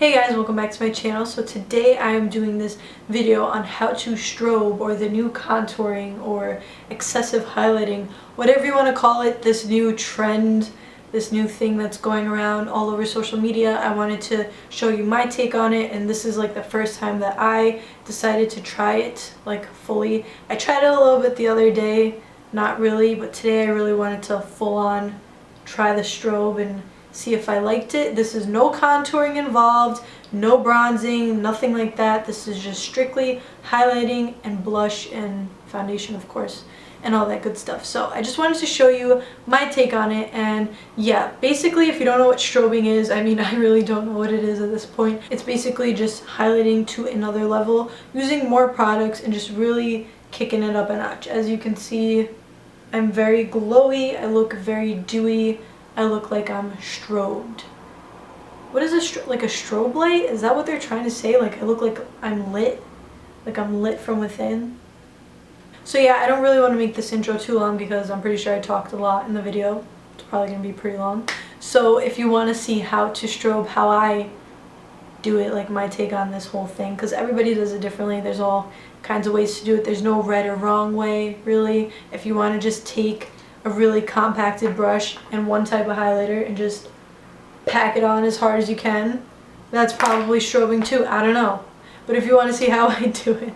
Hey guys, welcome back to my channel. So today I am doing this video on how to strobe, or the new contouring or excessive highlighting, whatever you want to call it, this new trend, this new thing that's going around all over social media. I wanted to show you my take on it, and this is like the first time that I decided to try it like fully. I tried it a little bit the other day, not really, but today I really wanted to full on try the strobe and see if I liked it. This is no contouring involved, no bronzing, nothing like that. This is just strictly highlighting and blush and foundation, of course, and all that good stuff. So I just wanted to show you my take on it. And yeah, basically, if you don't know what strobing is, I mean, I really don't know what it is at this point. It's basically just highlighting to another level, using more products and just really kicking it up a notch. As you can see, I'm very glowy, I look very dewy, I look like I'm strobed. What is like a strobe light? Is that what they're trying to say? Like I look like I'm lit? Like I'm lit from within? So yeah, I don't really want to make this intro too long because I'm pretty sure I talked a lot in the video. It's probably going to be pretty long. So if you want to see how to strobe, how I do it, like my take on this whole thing, because everybody does it differently. There's all kinds of ways to do it. There's no right or wrong way, really. If you want to just take a really compacted brush and one type of highlighter and just pack it on as hard as you can, that's probably strobing too. I don't know. But if you want to see how I do it,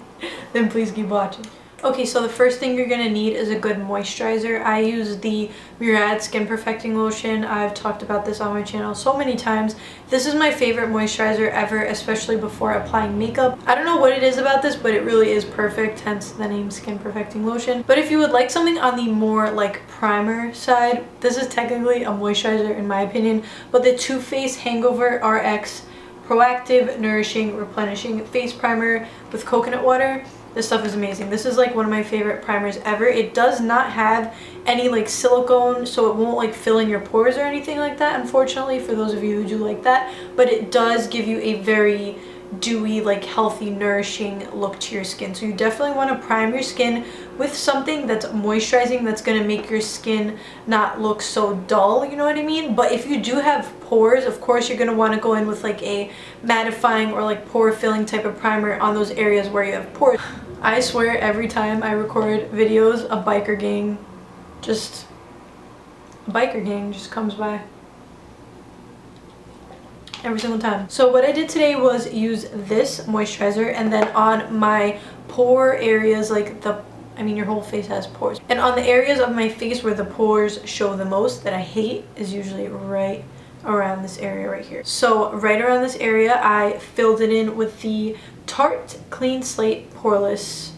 then please keep watching. Okay, so the first thing you're going to need is a good moisturizer. I use the Murad Skin Perfecting Lotion. I've talked about this on my channel so many times. This is my favorite moisturizer ever, especially before applying makeup. I don't know what it is about this, but it really is perfect, hence the name Skin Perfecting Lotion. But if you would like something on the more like primer side, this is technically a moisturizer in my opinion, but the Too Faced Hangover RX Proactive Nourishing Replenishing Face Primer with coconut water. This stuff is amazing. This is like one of my favorite primers ever. It does not have any like silicone, so it won't like fill in your pores or anything like that, unfortunately, for those of you who do like that. But it does give you a very dewy, like healthy, nourishing look to your skin. So you definitely want to prime your skin with something that's moisturizing, that's going to make your skin not look so dull, you know what I mean? But if you do have pores, of course you're going to want to go in with like a mattifying or like pore filling type of primer on those areas where you have pores. I swear every time I record videos, a biker gang just comes by. Every single time. So what I did today was use this moisturizer, and then on my pore areas, like your whole face has pores. And on the areas of my face where the pores show the most that I hate is usually right around this area right here. So right around this area, I filled it in with the Tarte Clean Slate Poreless.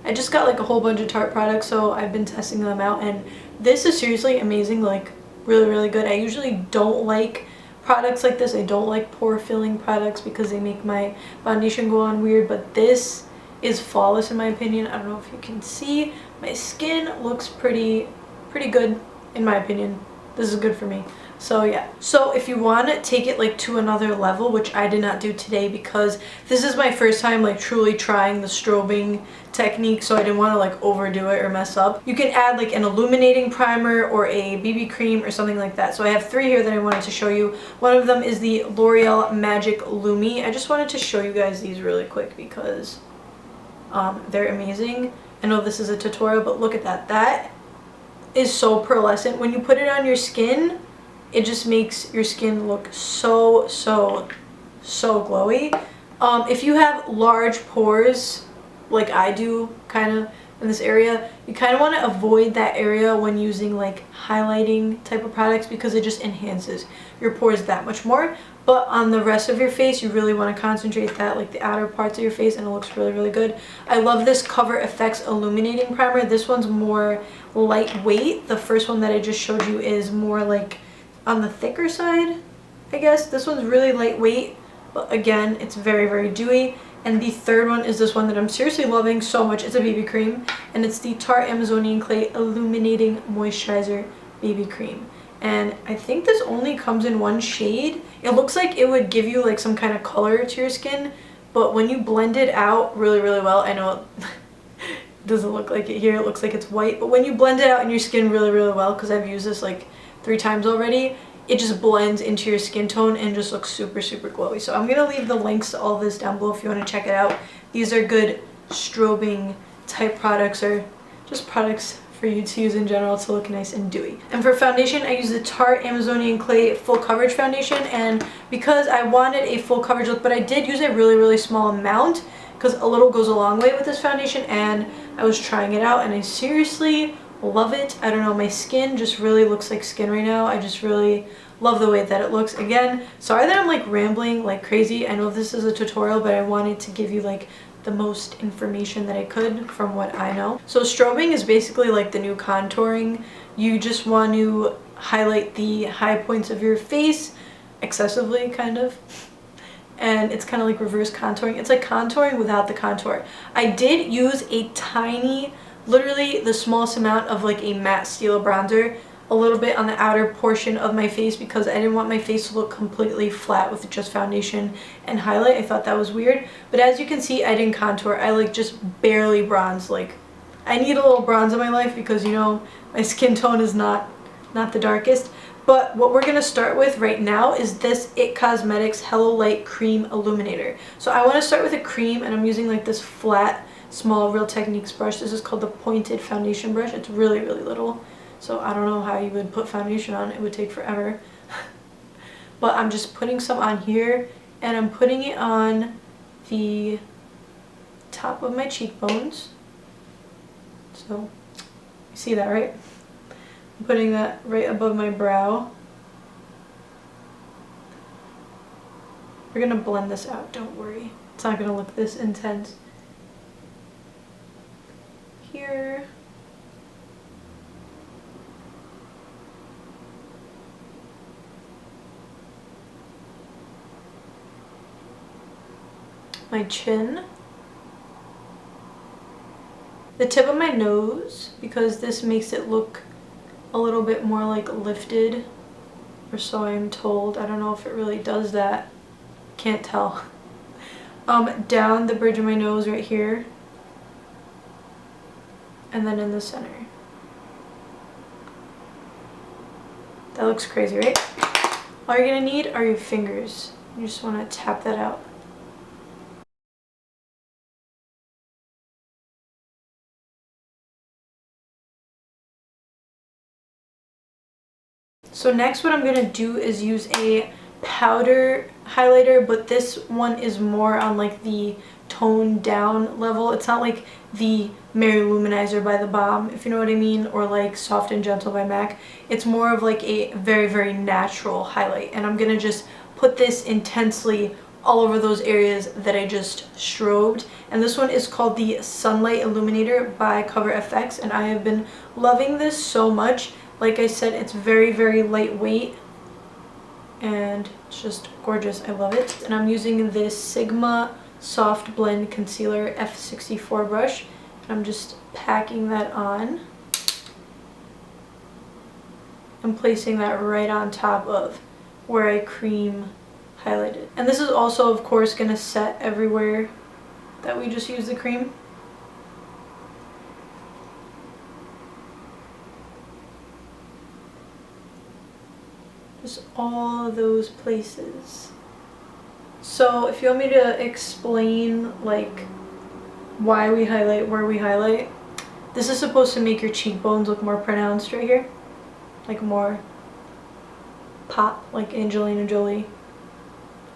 I just got like a whole bunch of Tarte products, so I've been testing them out, and this is seriously amazing, like really, really good. I usually don't like products like this. I don't like pore filling products because they make my foundation go on weird, but this is flawless in my opinion. I don't know if you can see, my skin looks pretty good in my opinion. This is good for me. So yeah, so if you want to take it like to another level, which I did not do today because this is my first time like truly trying the strobing technique, so I didn't want to like overdo it or mess up. You can add like an illuminating primer or a BB cream or something like that. So I have three here that I wanted to show you. One of them is the L'Oreal Magic Lumi. I just wanted to show you guys these really quick because they're amazing. I know this is a tutorial, but look at that. That is so pearlescent. When you put it on your skin, it just makes your skin look so glowy. If you have large pores like I do kind of in this area, you kind of want to avoid that area when using like highlighting type of products because it just enhances your pores that much more. But on the rest of your face, you really want to concentrate that, like the outer parts of your face, and it looks really good. I love this Cover FX Illuminating Primer. This one's more lightweight. The first one that I just showed you is more like on the thicker side, I guess. This one's really lightweight, but again, it's very dewy. And the third one is this one that I'm seriously loving so much. It's a BB cream, and it's the Tarte Amazonian Clay Illuminating Moisturizer BB Cream. And I think this only comes in one shade. It looks like it would give you like some kind of color to your skin, but when you blend it out really well, I know it doesn't look like it here, it looks like it's white, but when you blend it out in your skin really well, because I've used this like 3 times already, it just blends into your skin tone and just looks super, super glowy. So I'm going to leave the links to all this down below if you want to check it out. These are good strobing type products, or just products for you to use in general to look nice and dewy. And for foundation, I use the Tarte Amazonian Clay Full Coverage Foundation, and because I wanted a full coverage look, but I did use a really, really small amount because a little goes a long way with this foundation, and I was trying it out and I seriously love it. I don't know, my skin just really looks like skin right now. I just really love the way that it looks. Again, sorry that I'm like rambling like crazy. I know this is a tutorial, but I wanted to give you like the most information that I could from what I know. So strobing is basically like the new contouring. You just want to highlight the high points of your face excessively, kind of. And it's kind of like reverse contouring. It's like contouring without the contour. I did use a tiny, literally the smallest amount of like a matte steel bronzer, a little bit on the outer portion of my face because I didn't want my face to look completely flat with just foundation and highlight. I thought that was weird. But as you can see, I didn't contour. I like just barely bronzed. Like, I need a little bronze in my life because, you know, my skin tone is not the darkest. But what we're going to start with right now is this IT Cosmetics Hello Light Cream Illuminator. So I want to start with a cream, and I'm using like this flat, small Real Techniques brush. This is called the Pointed Foundation Brush. It's really, really little. So I don't know how you would put foundation on. It would take forever. But I'm just putting some on here, and I'm putting it on the top of my cheekbones. So you see that, right? I'm putting that right above my brow. We're gonna blend this out, don't worry. It's not gonna look this intense. Here. My chin, the tip of my nose, because this makes it look a little bit more like lifted, or so I'm told. I don't know if it really does that, can't tell. Down the bridge of my nose right here, and then in the center. That looks crazy, right? All you're gonna need are your fingers. You just want to tap that out. So next what I'm going to do is use a powder highlighter, but this one is more on like the toned down level. It's not like the Mary Luminizer by The Balm, if you know what I mean, or like Soft and Gentle by MAC. It's more of like a very, very natural highlight, and I'm going to just put this intensely all over those areas that I just strobed. And this one is called the Sunlight Illuminator by Cover FX, and I have been loving this so much. Like I said, it's very, very lightweight, and it's just gorgeous. I love it. And I'm using this Sigma Soft Blend Concealer F64 brush, and I'm just packing that on and placing that right on top of where I cream highlighted. And this is also, of course, going to set everywhere that we just used the cream. Just all of those places. So if you want me to explain like why we highlight where we highlight, this is supposed to make your cheekbones look more pronounced right here. Like more pop, like Angelina Jolie.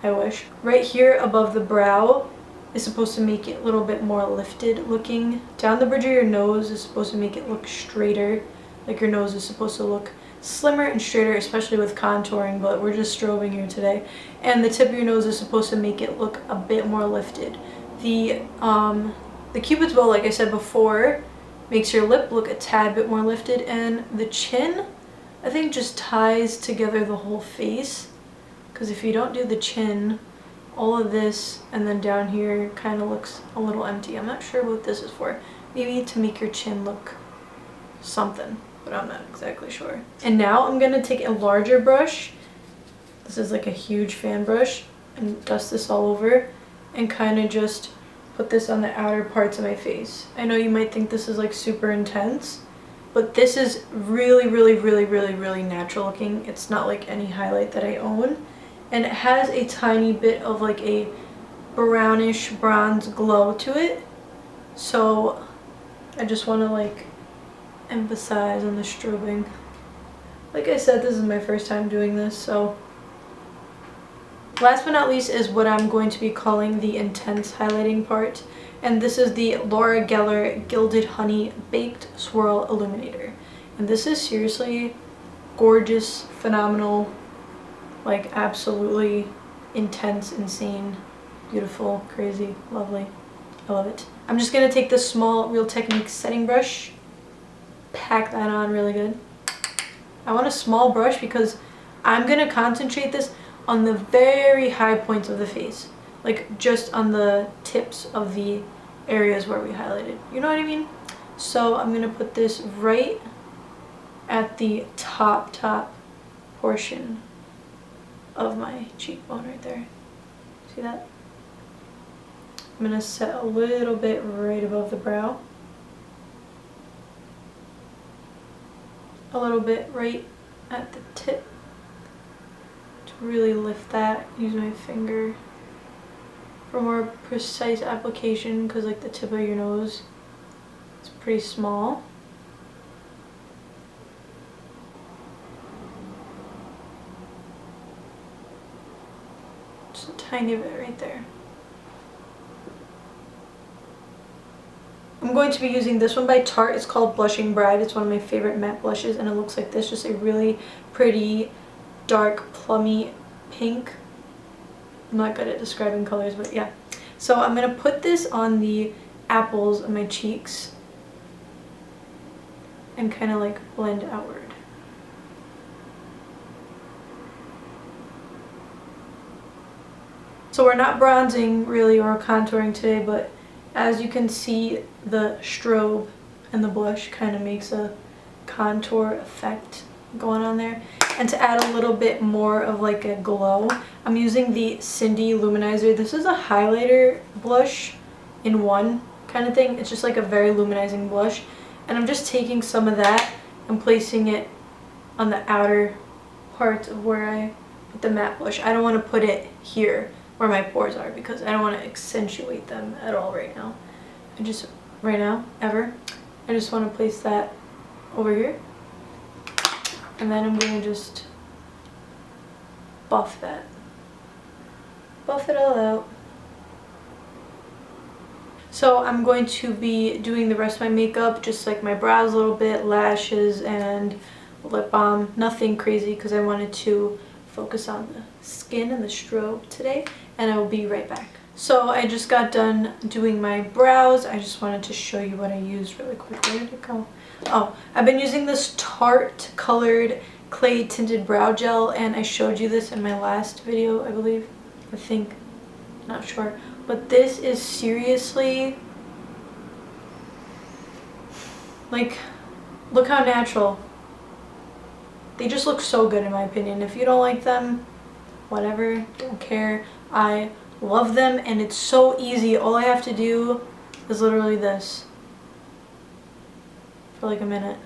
I wish. Right here above the brow is supposed to make it a little bit more lifted looking. Down the bridge of your nose is supposed to make it look straighter. Like your nose is supposed to look slimmer and straighter, especially with contouring, but we're just strobing here today. And the tip of your nose is supposed to make it look a bit more lifted. The Cupid's bow, like I said before, makes your lip look a tad bit more lifted, and the chin, I think, just ties together the whole face. Because if you don't do the chin, all of this and then down here kind of looks a little empty. I'm not sure what this is for. Maybe to make your chin look something, but I'm not exactly sure. And now I'm going to take a larger brush. This is like a huge fan brush, and dust this all over and kind of just put this on the outer parts of my face. I know you might think this is like super intense, but this is really, really, really, really, really natural looking. It's not like any highlight that I own. And it has a tiny bit of like a brownish bronze glow to it. So I just want to like emphasize on the strobing. Like I said, this is my first time doing this, so. Last but not least is what I'm going to be calling the intense highlighting part. And this is the Laura Geller Gilded Honey Baked Swirl Illuminator. And this is seriously gorgeous, phenomenal, like absolutely intense, insane, beautiful, crazy, lovely. I love it. I'm just going to take this small Real Techniques setting brush, pack that on really good. I want a small brush because I'm going to concentrate this on the very high points of the face, like just on the tips of the areas where we highlighted, you know what I mean? So I'm gonna put this right at the top portion of my cheekbone right there. See that? I'm gonna set a little bit right above the brow, a little bit right at the tip. Really lift that, use my finger for more precise application because like the tip of your nose is pretty small. Just a tiny bit right there. I'm going to be using this one by Tarte. It's called Blushing Bride. It's one of my favorite matte blushes and it looks like this, just a really pretty dark plummy pink. I'm not good at describing colors, but yeah. So I'm going to put this on the apples of my cheeks and kind of like blend outward. So we're not bronzing really or contouring today, but as you can see, the strobe and the blush kind of makes a contour effect going on there. And to add a little bit more of like a glow, I'm using the Cindy Luminizer. This is a highlighter blush in one kind of thing. It's just like a very luminizing blush. And I'm just taking some of that and placing it on the outer part of where I put the matte blush. I don't want to put it here where my pores are because I don't want to accentuate them at all right now. I just want to place that over here. And then I'm going to just buff that. Buff it all out. So I'm going to be doing the rest of my makeup, just like my brows a little bit, lashes, and lip balm. Nothing crazy because I wanted to focus on the skin and the strobe today. And I will be right back. So I just got done doing my brows. I just wanted to show you what I used really quick. Where did it go? Oh, I've been using this Tarte colored clay tinted brow gel, and I showed you this in my last video, I believe. I think, not sure. But this is seriously, like, look how natural. They just look so good in my opinion. If you don't like them, whatever, don't care. I love them and it's so easy. All I have to do is literally this for like a minute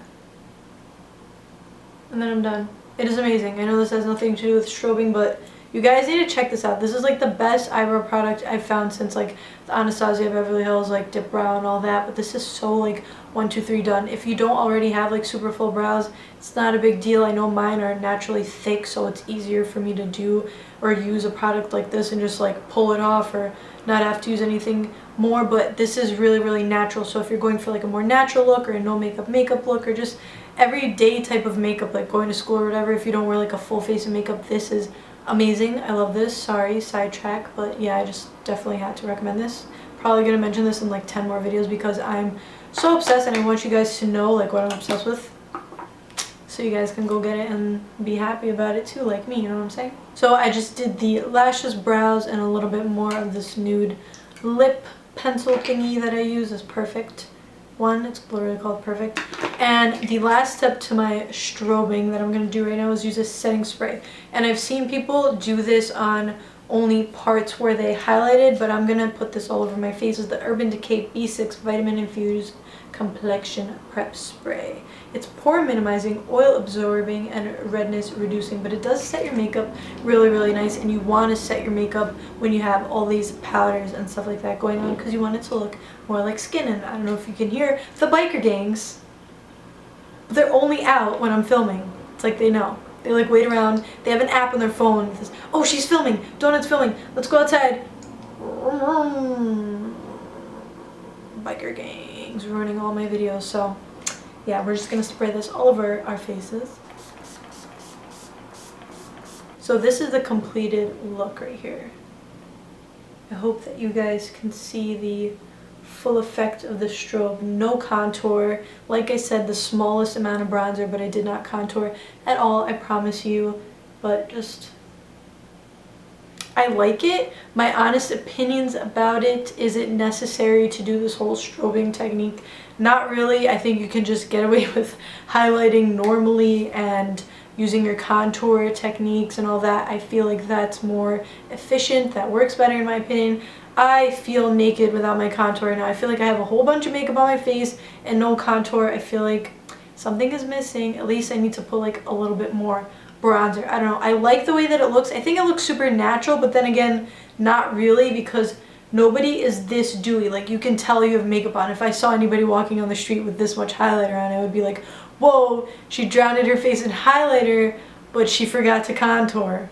and then I'm done. It is amazing. I know this has nothing to do with strobing, but you guys need to check this out. This is like the best eyebrow product I've found since like the Anastasia Beverly Hills like dip brow and all that, but this is so like 1, 2, 3 done. If you don't already have like super full brows, it's not a big deal. I know mine are naturally thick, so it's easier for me to do or use a product like this and just like pull it off or not have to use anything more, but this is really, really natural. So if you're going for like a more natural look or a no makeup look or just everyday type of makeup, like going to school or whatever, if you don't wear like a full face of makeup, this is amazing. I love this. Sorry, sidetrack, but yeah, I just definitely had to recommend this. Probably gonna mention this in like 10 more videos because I'm so obsessed and I want you guys to know like what I'm obsessed with, so you guys can go get it and be happy about it too, like me, you know what I'm saying? So I just did the lashes, brows, and a little bit more of this nude lip pencil thingy that I use. Is Perfect one. It's literally called Perfect. And the last step to my strobing that I'm going to do right now is use a setting spray. And I've seen people do this on only parts where they highlighted, but I'm going to put this all over my face. Is the Urban Decay B6 Vitamin Infused Complexion Prep Spray. It's pore minimizing, oil absorbing, and redness reducing, but it does set your makeup really, really nice, and you want to set your makeup when you have all these powders and stuff like that going on because you want it to look more like skin. And I don't know if you can hear the biker gangs. They're only out when I'm filming. It's like they know. They like wait around. They have an app on their phone that says, oh, she's filming. Dona's filming. Let's go outside. Biker gangs ruining all my videos. So yeah, we're just going to spray this all over our faces. So this is the completed look right here. I hope that you guys can see the full effect of the strobe. No contour. Like I said, the smallest amount of bronzer, but I did not contour at all, I promise you. But just, I like it. My honest opinions about it, is it necessary to do this whole strobing technique? Not really. I think you can just get away with highlighting normally and using your contour techniques and all that. I feel like that's more efficient. That works better in my opinion. I feel naked without my contour now. I feel like I have a whole bunch of makeup on my face and no contour. I feel like something is missing. At least I need to put like a little bit more bronzer. I don't know. I like the way that it looks. I think it looks super natural, but then again, not really, because nobody is this dewy. Like, you can tell you have makeup on. If I saw anybody walking on the street with this much highlighter on, I would be like, whoa, she drowned her face in highlighter, but she forgot to contour.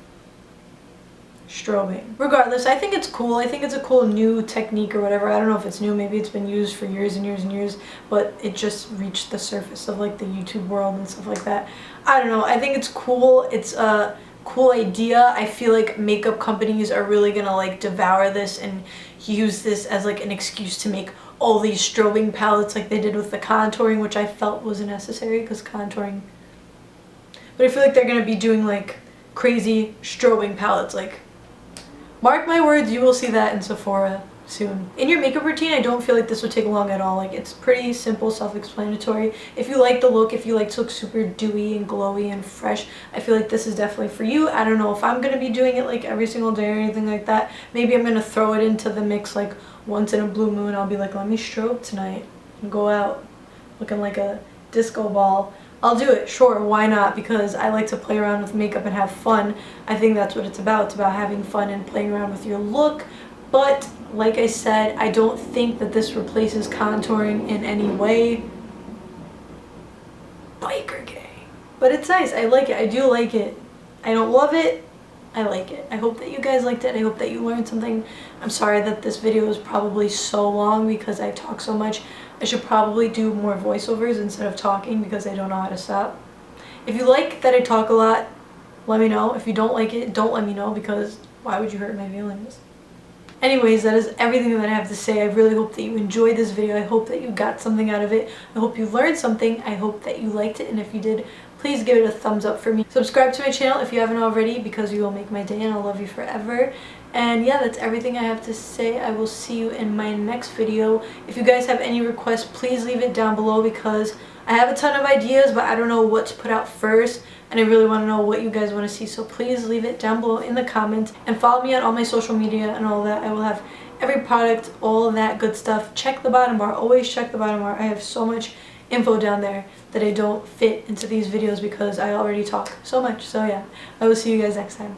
Strobing. Regardless, I think it's cool. I think it's a cool new technique or whatever. I don't know if it's new. Maybe it's been used for years and years and years, but it just reached the surface of like the YouTube world and stuff like that. I don't know. I think it's cool. It's a cool idea. I feel like makeup companies are really gonna like devour this and use this as like an excuse to make all these strobing palettes like they did with the contouring, which I felt was necessary because contouring. But I feel like they're gonna be doing like crazy strobing palettes. Like, mark my words, you will see that in Sephora soon. In your makeup routine, I don't feel like this would take long at all. Like, it's pretty simple, self-explanatory. If you like the look, if you like to look super dewy and glowy and fresh, I feel like this is definitely for you. I don't know if I'm gonna be doing it like every single day or anything like that. Maybe I'm gonna throw it into the mix like once in a blue moon. I'll be like, let me strobe tonight and go out looking like a disco ball. I'll do it, sure, why not? Because I like to play around with makeup and have fun. I think that's what it's about. It's about having fun and playing around with your look. But like I said, I don't think that this replaces contouring in any way. Biker gang. But it's nice. I like it. I do like it. I don't love it. I like it. I hope that you guys liked it. I hope that you learned something. I'm sorry that this video is probably so long because I talk so much. I should probably do more voiceovers instead of talking because I don't know how to stop. If you like that I talk a lot, let me know. If you don't like it, don't let me know, because why would you hurt my feelings? Anyways, that is everything that I have to say. I really hope that you enjoyed this video. I hope that you got something out of it. I hope you learned something. I hope that you liked it, and if you did, please give it a thumbs up for me. Subscribe to my channel if you haven't already, because you will make my day and I'll love you forever. And yeah, that's everything I have to say. I will see you in my next video. If you guys have any requests, please leave it down below, because I have a ton of ideas, but I don't know what to put out first, and I really want to know what you guys want to see. So please leave it down below in the comments, and follow me on all my social media and all that. I will have every product, all of that good stuff. Check the bottom bar. Always check the bottom bar. I have so much info down there that I don't fit into these videos because I already talk so much. So yeah, I will see you guys next time.